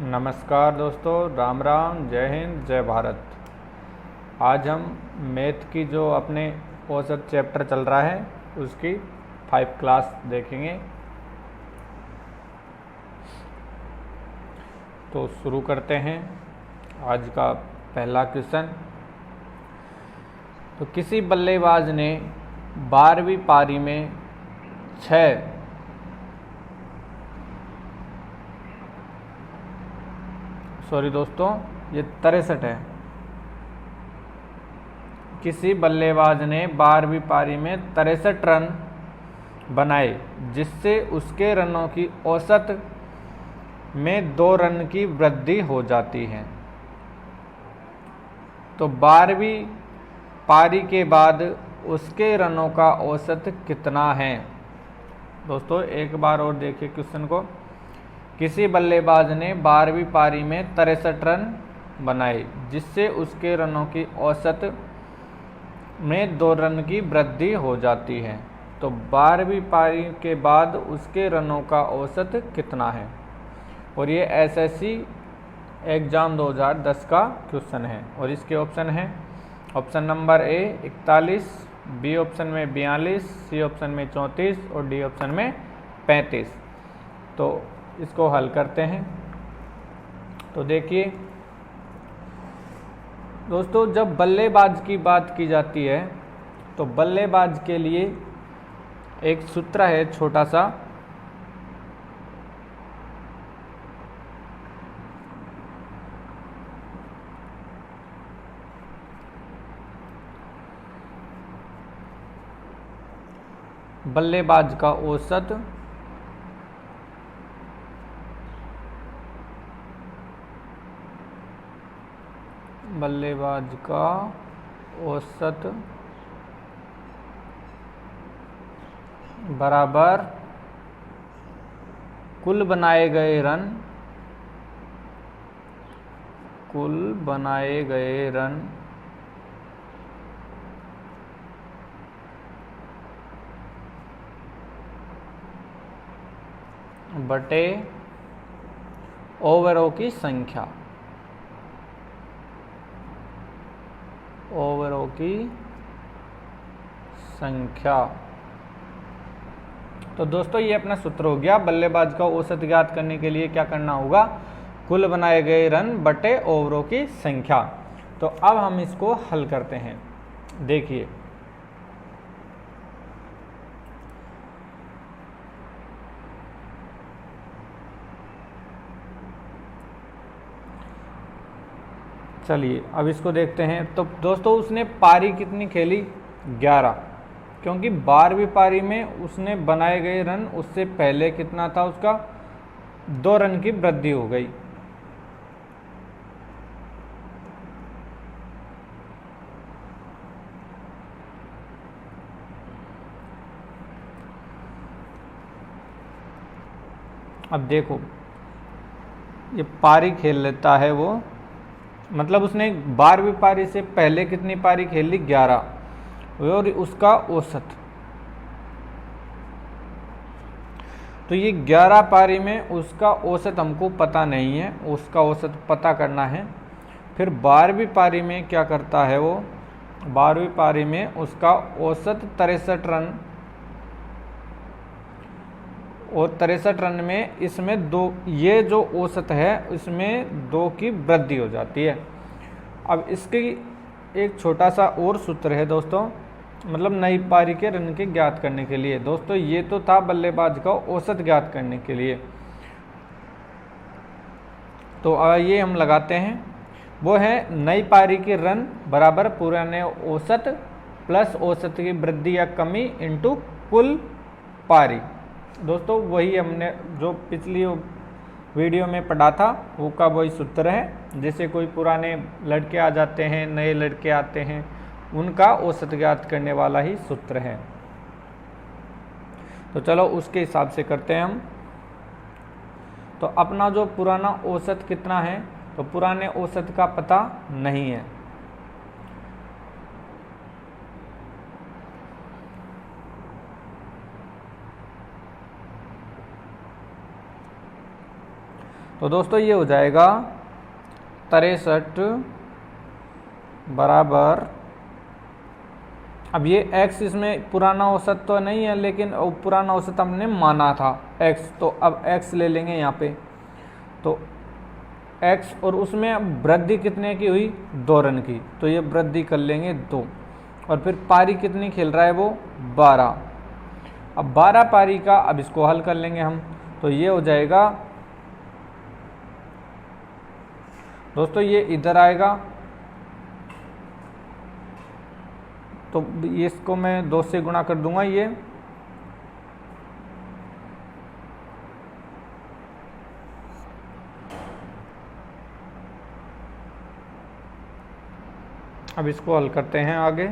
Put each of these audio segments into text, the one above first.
नमस्कार दोस्तों, राम राम, जय हिंद, जय भारत। आज हम मैथ की जो अपने औसत चैप्टर चल रहा है उसकी 5 क्लास देखेंगे। तो शुरू करते हैं आज का पहला क्वेश्चन। तो किसी बल्लेबाज ने 12वीं पारी में 6 सॉरी दोस्तों, ये 63 है। किसी बल्लेबाज ने 12वीं पारी में 63 रन बनाए, जिससे उसके रनों की औसत में 2 रन की वृद्धि हो जाती है। तो 12वीं पारी के बाद उसके रनों का औसत कितना है? दोस्तों एक बार और देखिए क्वेश्चन को। किसी बल्लेबाज ने 12वीं पारी में 63 रन बनाए, जिससे उसके रनों की औसत में 2 रन की वृद्धि हो जाती है। तो 12वीं पारी के बाद उसके रनों का औसत कितना है? और ये एसएससी एग्ज़ाम 2010 का क्वेश्चन है। और इसके ऑप्शन हैं, option number A 41, B option में 42, सी ऑप्शन में 34 और डी ऑप्शन में 35। तो इसको हल करते हैं। तो देखिए दोस्तों, जब बल्लेबाज की बात की जाती है तो बल्लेबाज के लिए एक सूत्र है छोटा सा। बल्लेबाज का औसत बराबर कुल बनाए गए रन बटे ओवरों की संख्या। तो दोस्तों ये अपना सूत्र हो गया। बल्लेबाज का औसत ज्ञात करने के लिए क्या करना होगा? कुल बनाए गए रन बटे ओवरों की संख्या। तो अब हम इसको हल करते हैं। देखिए चलिए अब इसको देखते हैं। तो दोस्तों उसने पारी कितनी खेली? 11, क्योंकि 12वीं पारी में उसने बनाए गए रन उससे पहले कितना था? उसका 2 रन की वृद्धि हो गई। अब देखो ये पारी खेल लेता है वो, मतलब उसने 12वीं पारी से पहले कितनी पारी खेल ली? 11, और उसका औसत। तो ये 11 पारी में उसका औसत हमको पता नहीं है, उसका औसत पता करना है। फिर 12वीं पारी में क्या करता है वो? 12वीं पारी में उसका औसत 63 रन, और 63 रन में इसमें 2, ये जो औसत है इसमें 2 की वृद्धि हो जाती है। अब इसकी एक छोटा सा और सूत्र है दोस्तों, मतलब नई पारी के रन के ज्ञात करने के लिए। दोस्तों ये तो था बल्लेबाज का औसत ज्ञात करने के लिए। तो ये हम लगाते हैं, वो है नई पारी के रन बराबर पुराने औसत प्लस औसत की वृद्धि या कमी इंटू कुल पारी। दोस्तों वही हमने जो पिछली वीडियो में पढ़ा था वो का वही सूत्र है। जैसे कोई पुराने लड़के आ जाते हैं, नए लड़के आते हैं, उनका औसत ज्ञात करने वाला ही सूत्र है। तो चलो उसके हिसाब से करते हैं हम। तो अपना जो पुराना औसत कितना है? तो पुराने औसत का पता नहीं है। तो दोस्तों ये हो जाएगा 63 बराबर, अब ये x इसमें पुराना औसत तो नहीं है, लेकिन पुराना औसत हमने माना था x, तो अब x ले लेंगे यहाँ पे। तो x और उसमें वृद्धि कितने की हुई, 2 रन की, तो ये वृद्धि कर लेंगे 2। और फिर पारी कितनी खेल रहा है वो, 12। अब 12 पारी का अब इसको हल कर लेंगे हम, तो ये हो जाएगा दोस्तों, ये इधर आएगा, तो इसको मैं 2 से गुणा कर दूंगा ये, अब इसको हल करते हैं आगे।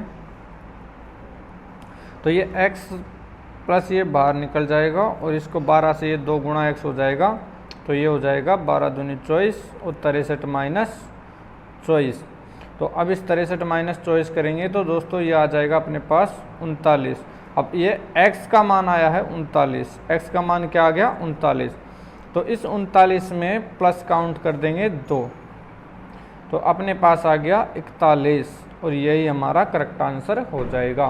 तो ये x प्लस ये बाहर निकल जाएगा और इसको 12 से ये 2 गुणा x हो जाएगा, तो ये हो जाएगा 12 दूनी 24 और 63 माइनस 24। तो अब इस 63 माइनस 24 करेंगे तो दोस्तों ये आ जाएगा अपने पास 39। अब ये x का मान आया है 39, x का मान क्या आ गया 39, तो इस 39 में प्लस काउंट कर देंगे 2, तो अपने पास आ गया 41 और यही हमारा करेक्ट आंसर हो जाएगा।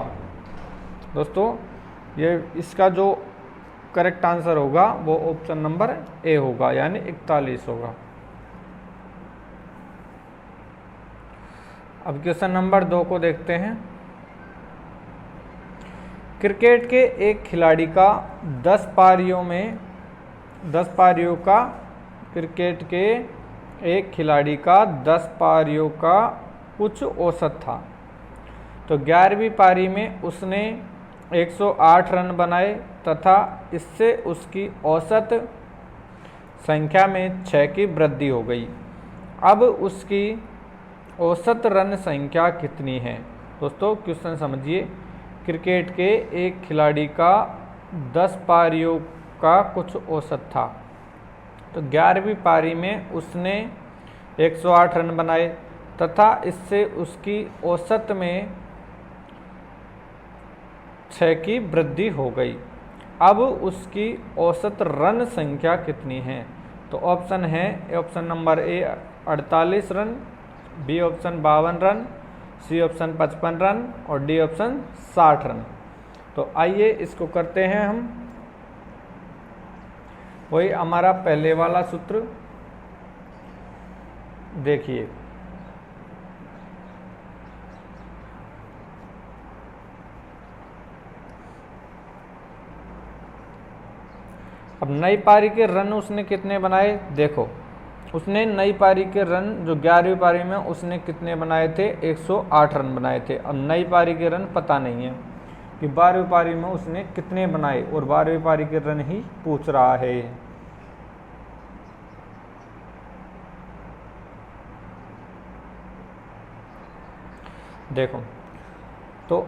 दोस्तों ये इसका जो करेक्ट आंसर होगा वो ऑप्शन नंबर ए होगा, यानी 41 होगा। अब क्वेश्चन नंबर 2 को देखते हैं। क्रिकेट के एक खिलाड़ी का 10 पारियों का क्रिकेट के एक खिलाड़ी का 10 पारियों का कुछ औसत था। तो 11वीं पारी में उसने 108 रन बनाए तथा इससे उसकी औसत संख्या में 6 की वृद्धि हो गई। अब उसकी औसत रन संख्या कितनी है। दोस्तों क्वेश्चन समझिए, क्रिकेट के एक खिलाड़ी का 10 पारियों का कुछ औसत था। तो 11वीं पारी में उसने 108 रन बनाए तथा इससे उसकी औसत में 6 की वृद्धि हो गई। अब उसकी औसत रन संख्या कितनी है। तो ऑप्शन है, option number A 48 run, B option 52 run, C option 55 run और डी ऑप्शन 60 रन। तो आइए इसको करते हैं हम, वही हमारा पहले वाला सूत्र देखिए। अब नई पारी के रन उसने कितने बनाए, देखो उसने नई पारी के रन जो 11वीं पारी में उसने कितने बनाए थे, 108 रन बनाए थे। अब नई पारी के रन पता नहीं है कि 12वीं पारी में उसने कितने बनाए, और 12वीं पारी के रन ही पूछ रहा है। देखो तो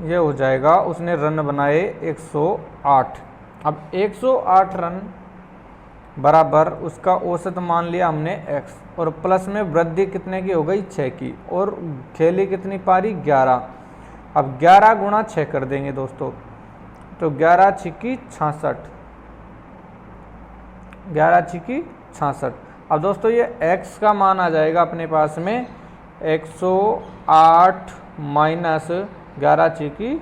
ये हो जाएगा, उसने रन बनाए 108। अब 108 रन बराबर उसका औसत मान लिया हमने x, और प्लस में वृद्धि कितने की हो गई, 6 की, और खेली कितनी पारी, 11। अब 11 गुणा 6 कर देंगे दोस्तों, तो 11 छिक्की 66, 11 छिक्की 66। अब दोस्तों ये x का मान आ जाएगा अपने पास में 108 माइनस 11 छिक्की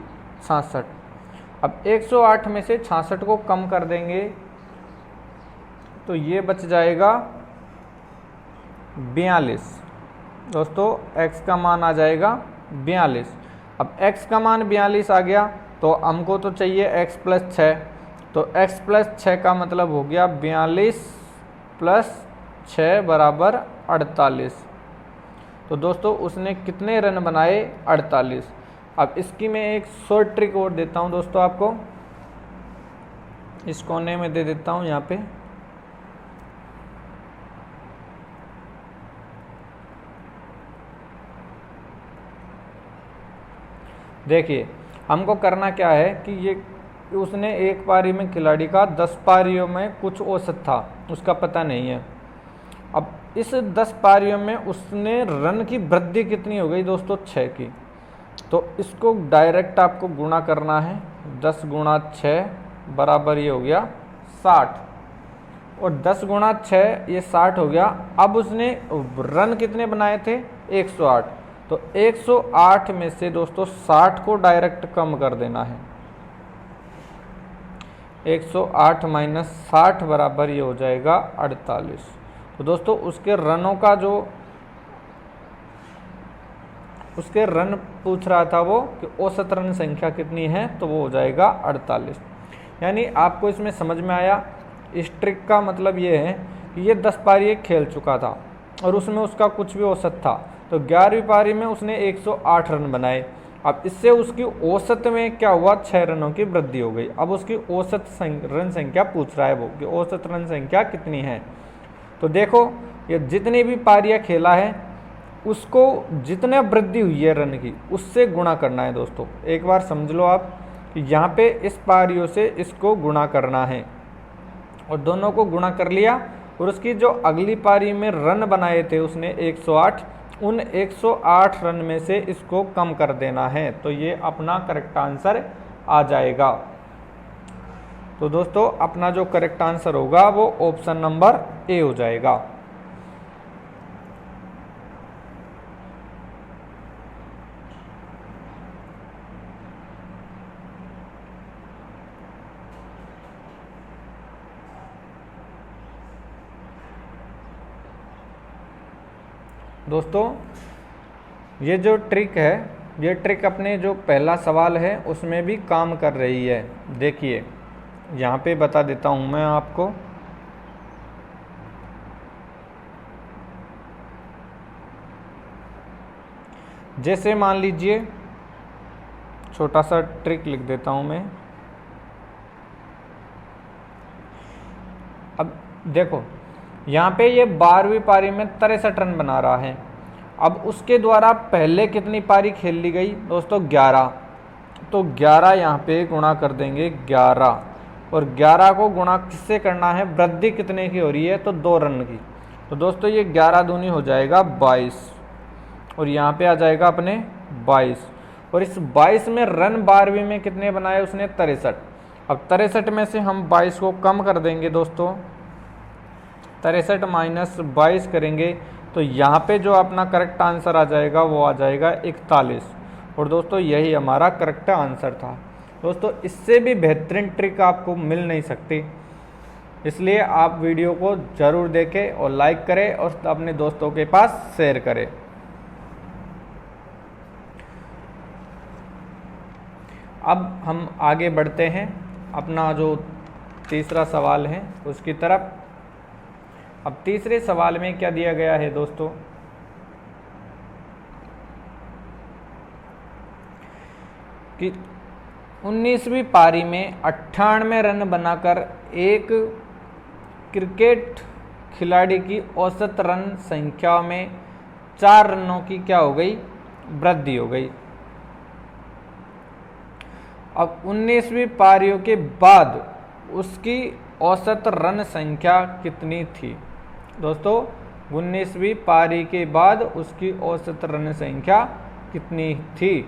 66। अब 108 में से 66 को कम कर देंगे तो ये बच जाएगा 42। दोस्तों x का मान आ जाएगा 42। अब x का मान 42 आ गया तो हमको तो चाहिए x प्लस 6, तो x प्लस 6 का मतलब हो गया 42 प्लस 6 बराबर 48। तो दोस्तों उसने कितने रन बनाए, 48। अब इसकी मैं एक शॉर्ट ट्रिक और देता हूं दोस्तों आपको, इस कोने में दे देता हूं यहाँ पे। देखिए हमको करना क्या है कि ये उसने एक पारी में खिलाड़ी का 10 पारियों में कुछ औसत था, उसका पता नहीं है। अब इस 10 पारियों में उसने रन की वृद्धि कितनी हो गई दोस्तों, 6 की। तो इसको डायरेक्ट आपको गुणा करना है, 10 गुणा 6 बराबर ये हो गया 60। और 10 गुणा 6 ये 60 हो गया। अब उसने रन कितने बनाए थे? 108। तो 108 में से दोस्तों 60 को डायरेक्ट कम कर देना है। 108 माइनस 60 बराबर ये हो जाएगा 48। तो दोस्तों उसके रनों का जो उसके रन पूछ रहा था वो कि औसत रन संख्या कितनी है, तो वो हो जाएगा 48। यानी आपको इसमें समझ में आया। इस ट्रिक का मतलब ये है कि ये 10 पारी खेल चुका था और उसमें उसका कुछ भी औसत था, तो 11वीं पारी में उसने 108 रन बनाए। अब इससे उसकी औसत में क्या हुआ? 6 रनों की वृद्धि हो गई। अब उसकी औसत रन संख्या पूछ रहा है वो कि औसत रन संख्या कितनी है। तो देखो ये जितनी भी पारियां खेला है उसको जितने वृद्धि हुई है रन की उससे गुणा करना है दोस्तों। एक बार समझ लो आप कि यहाँ पे इस पारियों से इसको गुणा करना है और दोनों को गुणा कर लिया और उसकी जो अगली पारी में रन बनाए थे उसने 108, उन 108 रन में से इसको कम कर देना है। तो ये अपना करेक्ट आंसर आ जाएगा। तो दोस्तों अपना जो करेक्ट आंसर होगा वो ऑप्शन नंबर ए हो जाएगा। दोस्तों ये जो ट्रिक है, ये ट्रिक अपने जो पहला सवाल है उसमें भी काम कर रही है। देखिए यहाँ पे बता देता हूँ मैं आपको। जैसे मान लीजिए, छोटा सा ट्रिक लिख देता हूँ मैं। अब देखो यहाँ पे ये 12वीं पारी में 63 रन बना रहा है। अब उसके द्वारा पहले कितनी पारी खेल ली गई दोस्तों? 11। तो 11 यहाँ पे गुणा कर देंगे 11, और 11 को गुणा किससे करना है? वृद्धि कितने की हो रही है? तो 2 रन की। तो दोस्तों ये 11 दूनी हो जाएगा 22, और यहाँ पे आ जाएगा अपने 22। और इस 22 में रन 12वीं में कितने बनाए उसने? 63। अब 63 में से हम 22 को कम कर देंगे दोस्तों, 63 माइनस 22 करेंगे तो यहाँ पे जो अपना करेक्ट आंसर आ जाएगा वो आ जाएगा 41। और दोस्तों यही हमारा करेक्ट आंसर था। दोस्तों इससे भी बेहतरीन ट्रिक आपको मिल नहीं सकती, इसलिए आप वीडियो को ज़रूर देखें और लाइक करें और अपने दोस्तों के पास शेयर करें। अब हम आगे बढ़ते हैं अपना जो तीसरा सवाल है उसकी तरफ। अब तीसरे सवाल में क्या दिया गया है दोस्तों कि 19वीं पारी में 98 रन बनाकर एक क्रिकेट खिलाड़ी की औसत रन संख्या में 4 रनों की क्या हो गई? वृद्धि हो गई। अब 19वीं पारियों के बाद उसकी औसत रन संख्या कितनी थी? दोस्तों 19वीं पारी के बाद उसकी औसत रन संख्या कितनी थी?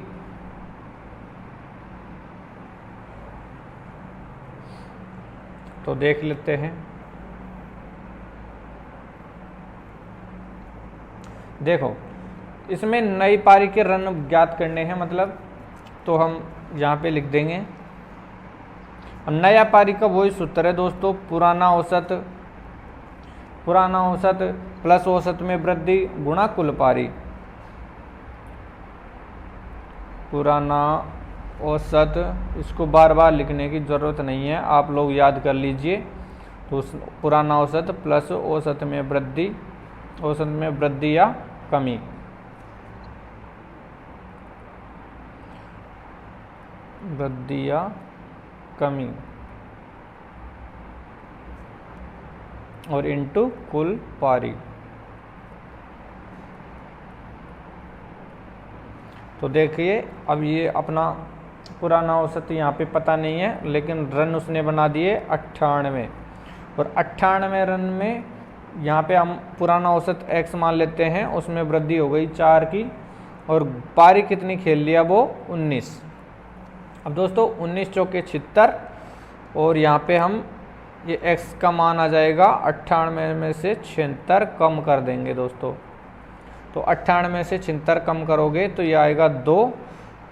तो देख लेते हैं। देखो इसमें नई पारी के रन ज्ञात करने हैं, मतलब तो हम यहाँ पे लिख देंगे। नया पारी का वही सूत्र है दोस्तों, पुराना औसत प्लस औसत में वृद्धि गुणा कुल पारी। पुराना औसत, इसको बार बार लिखने की ज़रूरत नहीं है, आप लोग याद कर लीजिए। तो पुराना औसत प्लस औसत में वृद्धि, औसत में वृद्धि या कमी। वृद्धि या कमी और इनटू कुल पारी। तो देखिए अब ये अपना पुराना औसत यहाँ पे पता नहीं है, लेकिन रन उसने बना दिए 98, और 98 रन में यहाँ पे हम पुराना औसत x मान लेते हैं, उसमें वृद्धि हो गई 4 की, और पारी कितनी खेल लिया वो 19। अब दोस्तों 19 चौके 76, और यहाँ पे हम ये x का मान आ जाएगा 98 में से 76 कम कर देंगे दोस्तों। तो 98 में से 76 कम करोगे तो ये आएगा 2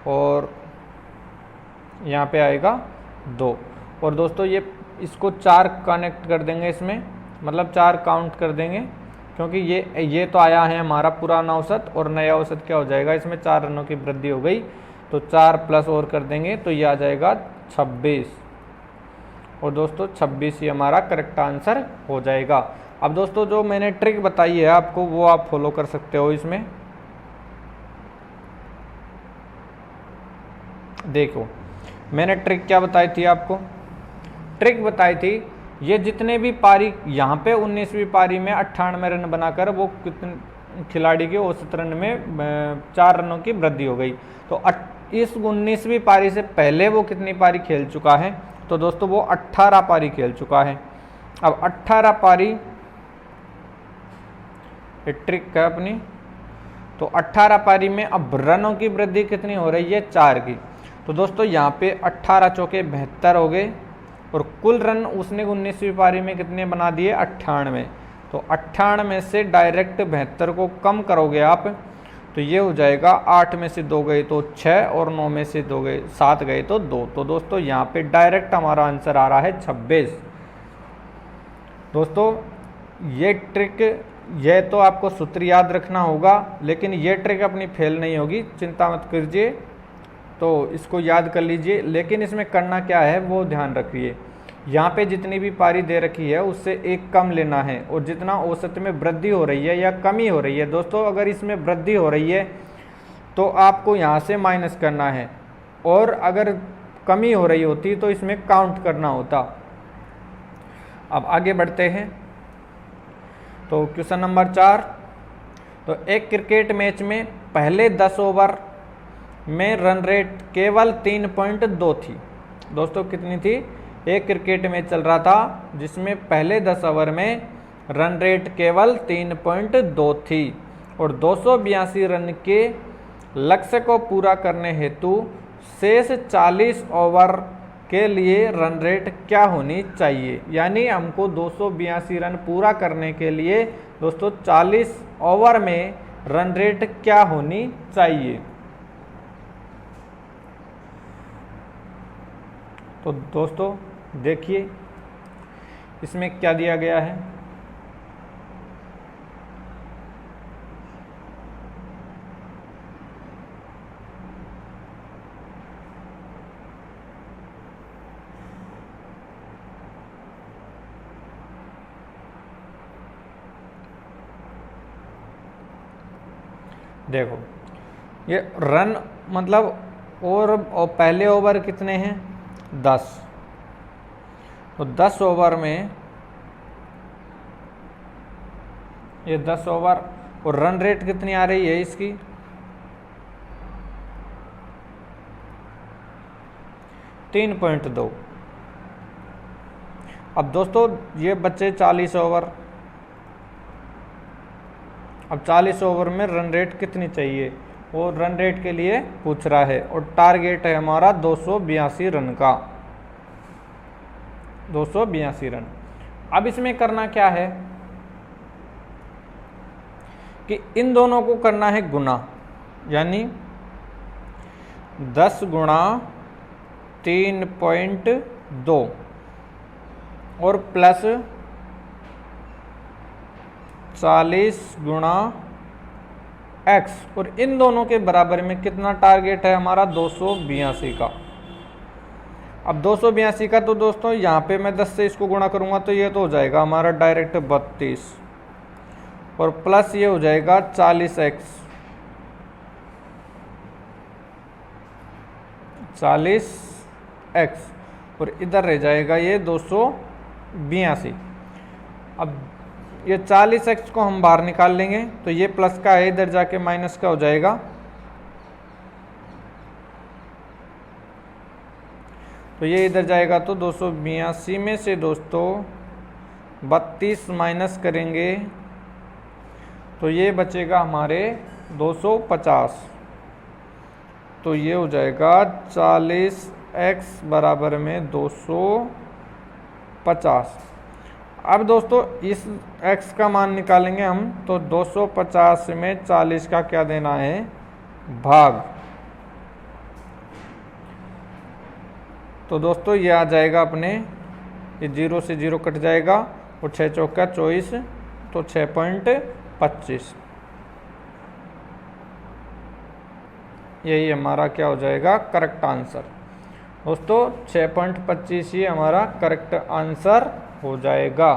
और यहाँ पे आएगा 2। और दोस्तों ये इसको 4 कनेक्ट कर देंगे इसमें, मतलब 4 काउंट कर देंगे, क्योंकि ये तो आया है हमारा पुराना औसत और नया औसत क्या हो जाएगा, इसमें 4 रनों की वृद्धि हो गई तो 4 प्लस और कर देंगे तो ये आ जाएगा 26। और दोस्तों 26 ही हमारा करेक्ट आंसर हो जाएगा। अब दोस्तों जो मैंने ट्रिक बताई है आपको वो आप फॉलो कर सकते हो। इसमें देखो मैंने ट्रिक क्या बताई थी आपको, ट्रिक बताई थी ये जितने भी पारी यहाँ पे 19वीं पारी में 98 रन बनाकर वो कितने खिलाड़ी के औसत रन में 4 रनों की वृद्धि हो गई। तो इस 19वीं पारी से पहले वो कितनी पारी खेल चुका है, तो दोस्तों वो 18 पारी खेल चुका है। अब 18 पारी ये ट्रिक है अपनी, तो 18 पारी में अब रनों की वृद्धि कितनी हो रही है, 4 की। तो दोस्तों यहाँ पे 18 चौके 72 हो गए और कुल रन उसने 19वीं पारी में कितने बना दिए, 98। तो 98 से डायरेक्ट 72 को कम करोगे आप तो ये हो जाएगा 8 में से 2 गए तो 6 और 9 में से 2 गए 7 गए तो 2। तो दोस्तों यहाँ पे डायरेक्ट हमारा आंसर आ रहा है 26। दोस्तों ये ट्रिक, ये तो आपको सूत्र याद रखना होगा, लेकिन ये ट्रिक अपनी फेल नहीं होगी, चिंता मत कीजिए। तो इसको याद कर लीजिए, लेकिन इसमें करना क्या है वो ध्यान रखिए। यहाँ पे जितनी भी पारी दे रखी है उससे एक कम लेना है, और जितना औसत में वृद्धि हो रही है या कमी हो रही है, दोस्तों अगर इसमें वृद्धि हो रही है तो आपको यहाँ से माइनस करना है, और अगर कमी हो रही होती तो इसमें काउंट करना होता। अब आगे बढ़ते हैं। तो क्वेश्चन नंबर 4, तो एक क्रिकेट मैच में पहले 10 ओवर में रन रेट केवल 3.2 थी। दोस्तों कितनी थी, एक क्रिकेट मैच चल रहा था जिसमें पहले 10 ओवर में रन रेट केवल 3.2 थी, और 282 रन के लक्ष्य को पूरा करने हेतु शेष 40 ओवर के लिए रन रेट क्या होनी चाहिए। यानी हमको 282 रन पूरा करने के लिए दोस्तों 40 ओवर में रन रेट क्या होनी चाहिए। तो दोस्तों देखिए इसमें क्या दिया गया है। देखो ये रन मतलब और पहले ओवर कितने हैं, 10। तो 10 ओवर में ये 10 ओवर और रन रेट कितनी आ रही है इसकी, 3.2। अब दोस्तों ये बच्चे 40 ओवर, अब 40 ओवर में रन रेट कितनी चाहिए, और रन रेट के लिए पूछ रहा है, और टारगेट है हमारा 282 रन का, 282 रन। अब इसमें करना क्या है कि इन दोनों को करना है गुना, यानी 10 गुणा 3.2 और प्लस 40 गुणा x, और इन दोनों के बराबर में कितना टारगेट है हमारा, 282 का। अब 282 का, तो दोस्तों यहाँ पे मैं 10 से इसको गुणा करूँगा तो ये तो हो जाएगा हमारा डायरेक्ट 32, और प्लस ये हो जाएगा 40x, 40x, और इधर रह जाएगा ये 282। अब ये 40x को हम बाहर निकाल लेंगे तो ये प्लस का है, इधर जाके माइनस का हो जाएगा। तो ये इधर जाएगा तो 282 में से दोस्तों 32 माइनस करेंगे तो ये बचेगा हमारे 250। तो ये हो जाएगा 40x बराबर में 250। 50। अब दोस्तों इस x का मान निकालेंगे हम, तो 250 में 40 का क्या देना है, भाग। तो दोस्तों ये आ जाएगा अपने, ये 0 से 0 कट जाएगा और 6 चौका 24, तो 6.25। यही हमारा क्या हो जाएगा, करेक्ट आंसर। दोस्तों 6.25 ही हमारा करेक्ट आंसर हो जाएगा।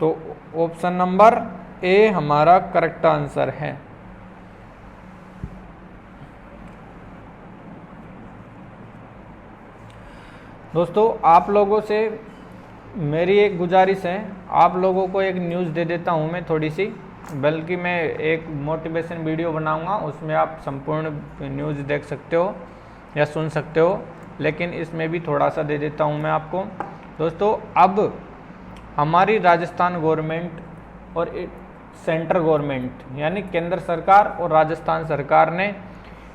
तो ऑप्शन नंबर ए हमारा करेक्ट आंसर है। दोस्तों आप लोगों से मेरी एक गुजारिश है, आप लोगों को एक न्यूज़ दे देता हूं मैं थोड़ी सी, बल्कि मैं एक मोटिवेशन वीडियो बनाऊंगा, उसमें आप संपूर्ण न्यूज़ देख सकते हो या सुन सकते हो, लेकिन इसमें भी थोड़ा सा दे देता हूं मैं आपको। दोस्तों अब हमारी राजस्थान गवर्नमेंट और सेंट्रल गवर्नमेंट यानी केंद्र सरकार और राजस्थान सरकार ने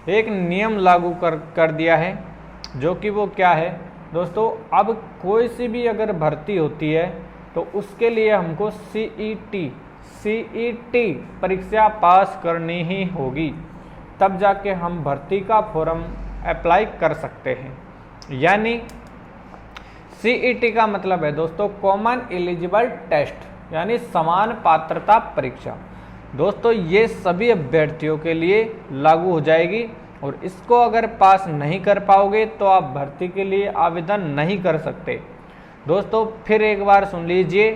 एक नियम लागू कर दिया है, जो कि वो क्या है दोस्तों, अब कोई सी भी अगर भर्ती होती है तो उसके लिए हमको सीईटी परीक्षा पास करनी ही होगी, तब जाके हम भर्ती का फॉर्म अप्लाई कर सकते हैं। यानी सीईटी का मतलब है दोस्तों कॉमन एलिजिबल टेस्ट, यानी समान पात्रता परीक्षा। दोस्तों ये सभी अभ्यर्थियों के लिए लागू हो जाएगी, और इसको अगर पास नहीं कर पाओगे तो आप भर्ती के लिए आवेदन नहीं कर सकते। दोस्तों फिर एक बार सुन लीजिए,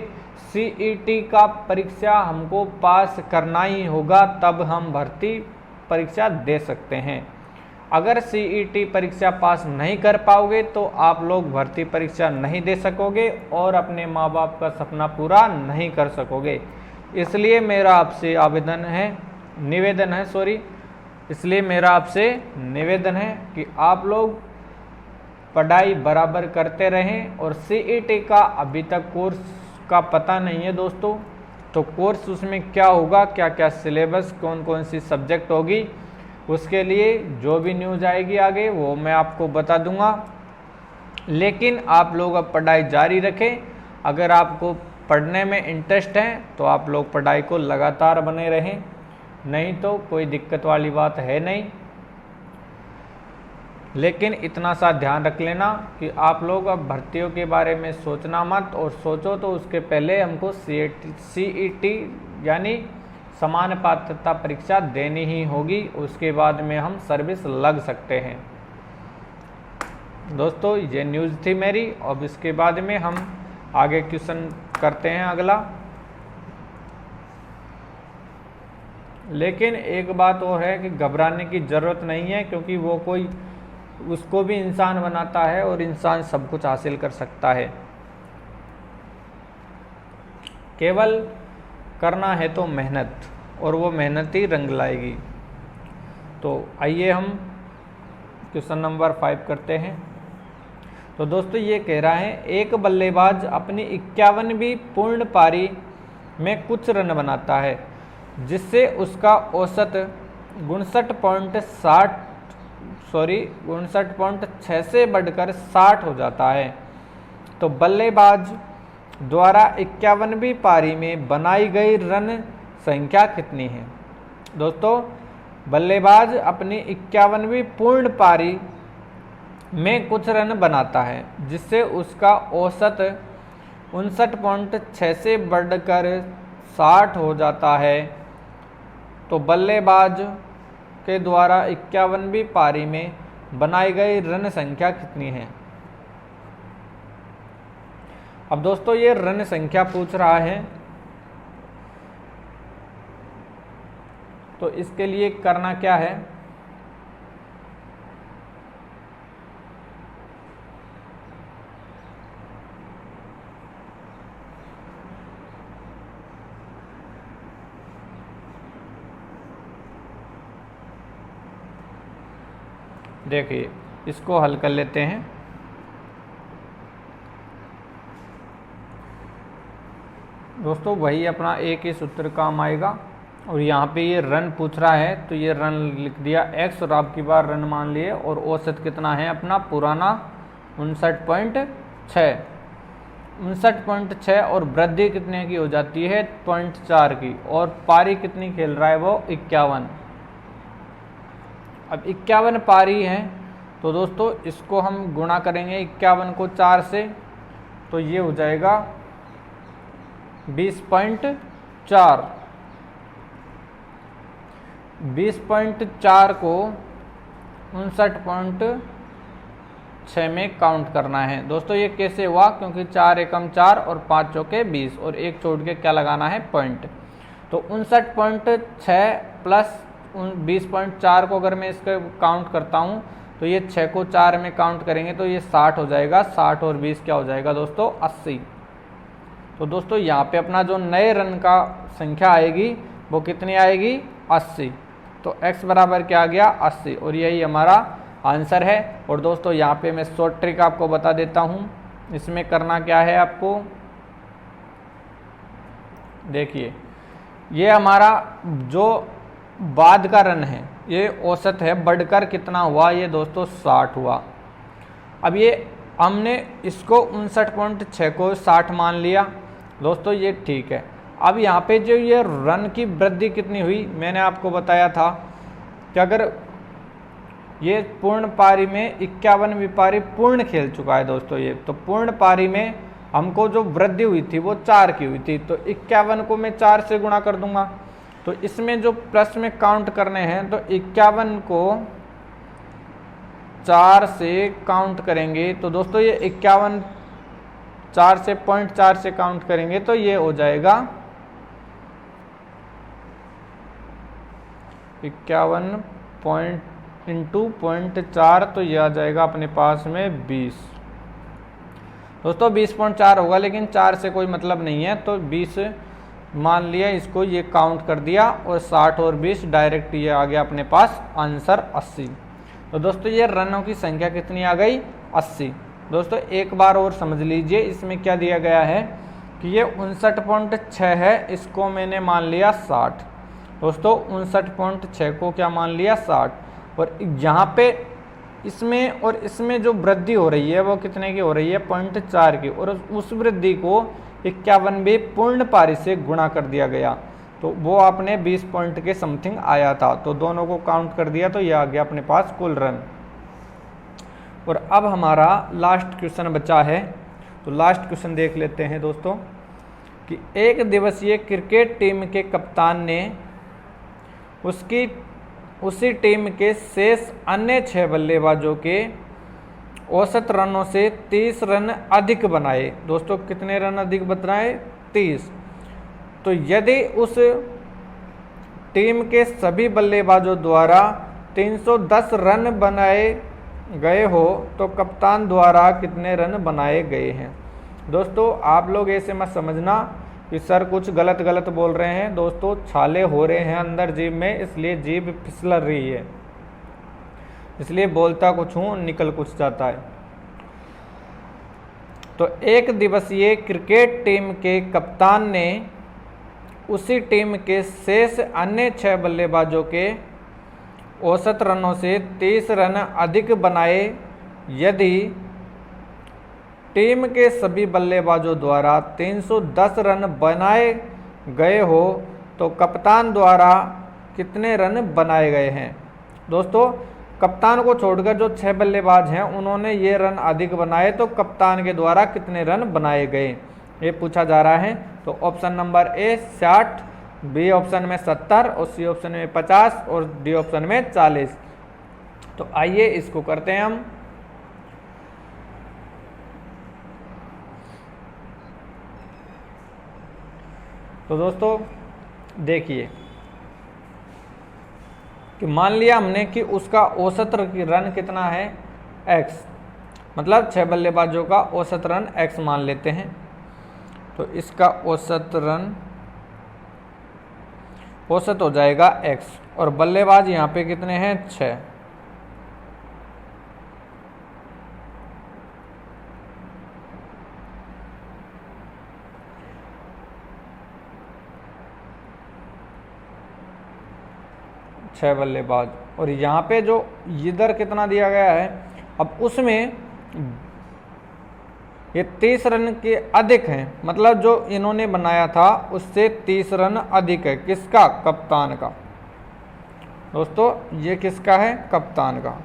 सीईटी का परीक्षा हमको पास करना ही होगा, तब हम भर्ती परीक्षा दे सकते हैं। अगर सीईटी परीक्षा पास नहीं कर पाओगे तो आप लोग भर्ती परीक्षा नहीं दे सकोगे और अपने माँ बाप का सपना पूरा नहीं कर सकोगे। इसलिए मेरा आपसे निवेदन है कि आप लोग पढ़ाई बराबर करते रहें। और सीईटी का अभी तक कोर्स का पता नहीं है दोस्तों, तो कोर्स उसमें क्या होगा, क्या क्या सिलेबस, कौन कौन सी सब्जेक्ट होगी, उसके लिए जो भी न्यूज़ आएगी आगे वो मैं आपको बता दूंगा। लेकिन आप लोग अब पढ़ाई जारी रखें। अगर आपको पढ़ने में इंटरेस्ट है तो आप लोग पढ़ाई को लगातार बने रहें, नहीं तो कोई दिक्कत वाली बात है नहीं। लेकिन इतना सा ध्यान रख लेना कि आप लोग अब भर्तियों के बारे में सोचना मत, और सोचो तो उसके पहले हमको सीईटी यानी समान पात्रता परीक्षा देनी ही होगी, उसके बाद में हम सर्विस लग सकते हैं। दोस्तों ये न्यूज़ थी मेरी। अब इसके बाद में हम आगे क्वेश्चन करते हैं अगला। लेकिन एक बात वो है कि घबराने की ज़रूरत नहीं है, क्योंकि वो कोई उसको भी इंसान बनाता है और इंसान सब कुछ हासिल कर सकता है। केवल करना है तो मेहनत, और वो मेहनत ही रंग लाएगी। तो आइए हम क्वेश्चन नंबर 5 करते हैं। तो दोस्तों ये कह रहा है, एक बल्लेबाज अपनी 51वीं पूर्ण पारी में कुछ रन बनाता है जिससे उसका औसत 59.6 से बढ़कर 60 हो जाता है। तो बल्लेबाज द्वारा 51वीं पारी में बनाई गई रन संख्या कितनी है। दोस्तों बल्लेबाज अपनी 51वीं पूर्ण पारी में कुछ रन बनाता है जिससे उसका औसत 59.6 से बढ़कर 60 हो जाता है। तो बल्लेबाज के द्वारा 51वीं पारी में बनाई गई रन संख्या कितनी है। अब दोस्तों ये रन संख्या पूछ रहा है, तो इसके लिए करना क्या है, देखिए इसको हल कर लेते हैं। दोस्तों वही अपना एक ही सूत्र काम आएगा, और यहाँ पे ये रन पूछ रहा है तो ये रन लिख दिया x और आपकी बार रन मान लिए। और औसत कितना है अपना पुराना 59.6 59.6 और वृद्धि कितने की हो जाती है 0.4 की। और पारी कितनी खेल रहा है वो 51। अब 51 पारी है तो दोस्तों इसको हम गुणा करेंगे 51 को 4 से तो ये हो जाएगा 20.4। 20.4 को 59.6 में काउंट करना है। दोस्तों ये कैसे हुआ, क्योंकि 4 एकम 4 और 5 चौके 20 और एक छोड़ के क्या लगाना है पॉइंट। तो 59.6 प्लस 20.4 को अगर मैं इसका काउंट करता हूँ तो ये 6 को 4 में काउंट करेंगे तो ये 60 हो जाएगा। 60 और 20 क्या हो जाएगा दोस्तों 80। तो दोस्तों यहाँ पे अपना जो नए रन का संख्या आएगी वो कितनी आएगी 80। तो x बराबर क्या आ गया 80 और यही हमारा आंसर है। और दोस्तों यहाँ पे मैं शॉर्ट ट्रिक आपको बता देता हूँ। इसमें करना क्या है आपको, देखिए ये हमारा जो बाद का रन है ये औसत है, बढ़कर कितना हुआ ये दोस्तों 60 हुआ। अब ये हमने इसको 59.6 को 60 मान लिया दोस्तों, ये ठीक है। अब यहाँ पे जो ये रन की वृद्धि कितनी हुई, मैंने आपको बताया था कि अगर ये पूर्ण पारी में 51वीं पारी पूर्ण खेल चुका है दोस्तों ये, तो पूर्ण पारी में हमको जो वृद्धि हुई थी वो 4 की हुई थी। तो 51 को मैं 4 से गुणा कर दूंगा। तो इसमें जो प्लस में काउंट करने हैं तो 51 को 4 से काउंट करेंगे तो दोस्तों ये 51 4 से 0.4 से काउंट करेंगे तो ये हो जाएगा 51 इंटू 0.4 तो ये आ जाएगा अपने पास में 20। दोस्तों 20.4 होगा लेकिन 4 से कोई मतलब नहीं है तो 20 मान लिया, इसको ये काउंट कर दिया और 60 और 20 डायरेक्ट ये आ गया अपने पास आंसर 80। तो दोस्तों ये रनों की संख्या कितनी आ गई 80। दोस्तों एक बार और समझ लीजिए, इसमें क्या दिया गया है कि ये 59.6 है, इसको मैंने मान लिया 60। दोस्तों 59.6 को क्या मान लिया 60 और यहाँ पे इसमें और इसमें जो वृद्धि हो रही है वो कितने की हो रही है 0.4 की। और उस वृद्धि को 51वीं पूर्ण पारी से गुणा कर दिया गया तो वो आपने 20 पॉइंट के समथिंग आया था। तो दोनों को काउंट कर दिया तो ये आ गया अपने पास कुल रन। और अब हमारा लास्ट क्वेश्चन बचा है, तो लास्ट क्वेश्चन देख लेते हैं दोस्तों कि एक दिवसीय क्रिकेट टीम के कप्तान ने उसी टीम के शेष अन्य 6 बल्लेबाजों के औसत रनों से 30 रन अधिक बनाए। दोस्तों कितने रन अधिक बनाए 30। तो यदि उस टीम के सभी बल्लेबाजों द्वारा 310 रन बनाए गए हो तो कप्तान द्वारा कितने रन बनाए गए हैं। दोस्तों आप लोग ऐसे मत समझना कि सर कुछ गलत गलत बोल रहे हैं। दोस्तों छाले हो रहे हैं अंदर जीभ में, इसलिए जीभ फिसल रही है, इसलिए बोलता कुछ हूँ निकल कुछ जाता है। तो एक दिवसीय क्रिकेट टीम के कप्तान ने उसी टीम के शेष अन्य 6 बल्लेबाजों के औसत रनों से 30 रन अधिक बनाए यदि टीम के सभी बल्लेबाजों द्वारा 310 रन बनाए गए हो तो कप्तान द्वारा कितने रन बनाए गए हैं। दोस्तों कप्तान को छोड़कर जो 6 बल्लेबाज हैं उन्होंने ये रन अधिक बनाए तो कप्तान के द्वारा कितने रन बनाए गए ये पूछा जा रहा है। तो option number A 60, B option में 70 और सी ऑप्शन में 50 और डी ऑप्शन में 40। तो आइए इसको करते हैं हम। तो दोस्तों देखिए कि मान लिया हमने कि उसका औसत रन कितना है x, मतलब 6 बल्लेबाजों का औसत रन x मान लेते हैं। तो इसका औसत हो जाएगा x और बल्लेबाज यहाँ पे कितने हैं 6। 6 बल्लेबाज, और यहाँ पे जो इधर कितना दिया गया है, अब उसमें ये 30 रन के अधिक हैं, मतलब जो इन्होंने बनाया था उससे 30 रन अधिक है। किसका? कप्तान का। दोस्तों ये किसका है? कप्तान का।